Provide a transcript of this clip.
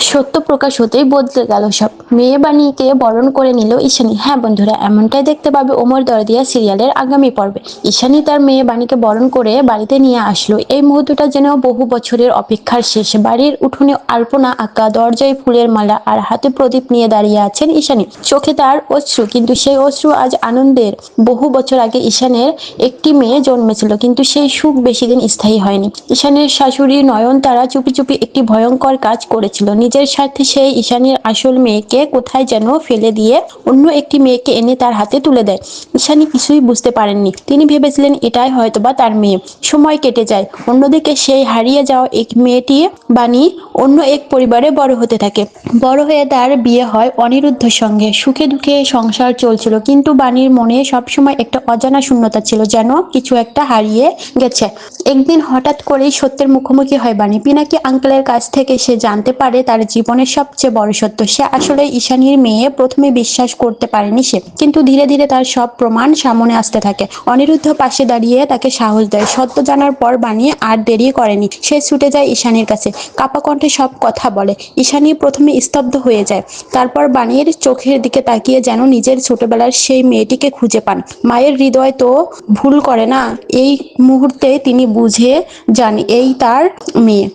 সত্য প্রকাশ হতেই বদলে গেল সব। মেয়ে বাণীকে বরণ করে নিল ঈশানী। হ্যাঁ বন্ধুরা, এমনটাই দেখতে পাবে ওমর দরদিয়া সিরিয়ালের আগামী পর্বে। ঈশানী তার মেয়ে বাণীকে বরণ করে বাড়িতে নিয়ে আসলো। এই মুহূর্তটা যেন বহু বছরের অপেক্ষার শেষ। বাড়ির উঠোনে আলপনা আঁকা, দরজায় ফুলের মালা আর হাতে প্রদীপ নিয়ে দাঁড়িয়ে আছেন ঈশানী। চোখে তার অশ্রু, কিন্তু সেই অশ্রু আজ আনন্দের। বহু বছর আগে ঈশানের একটি মেয়ে জন্মেছিল, কিন্তু সেই সুখ বেশি দিন স্থায়ী হয়নি। ঈশানের শাশুড়ি নয়নতারা চুপি চুপি একটি ভয়ঙ্কর কাজ করেছিল। নিজের স্বার্থে সেই ঈশানীর আসল মেয়েকে কোথায় যেন ফেলে দিয়ে অন্য একটি মেয়েকে এনে তার হাতে তুলে দেয়। ঈশানী কিছুই বুঝতে পারেননি। তিনি ভেবেছিলেন এটাই হয়তোবা তার মেয়ে। সময় কেটে যায়। অন্যদিকে সেই হারিয়ে যাওয়া এক মেয়েটি বাণী অন্য এক পরিবারে বড় হতে থাকে। বড় হয়ে তার বিয়ে হয় অনিরুদ্ধের সঙ্গে। সুখে দুঃখে সংসার চলছিল, কিন্তু বাণীর মনে সবসময় একটা অজানা শূন্যতা ছিল, যেন কিছু একটা হারিয়ে গেছে। একদিন হঠাৎ করেই সত্যের মুখোমুখি হয় বাণী। পিনাকি আঙ্কেলের কাছ থেকে সে জানতে পারে তার জীবনের সবচেয়ে বড় সত্য। সে আসলে ঈশানীর মেয়ে। প্রথমে বিশ্বাস করতে পারেনি সে, কিন্তু ধীরে ধীরে তার সব প্রমাণ সামনে আসতে থাকে। অনিরুদ্ধ পাশে দাঁড়িয়ে তাকে সাহস দেয়। সত্য জানার পর বাণী আর দেরি করেনি। সে ছুটে যায় ঈশানীর কাছে, কাপা কণ্ঠে সব কথা বলে। ঈশানী প্রথমে স্তব্ধ হয়ে যায়, তারপর বাণীর চোখের দিকে তাকিয়ে যেন নিজের ছোটবেলার সেই মেয়েটিকে খুঁজে পান। মায়ের হৃদয় তো ভুল করে না। এই মুহূর্তে তিনি বুঝে যান এই তার মেয়ে।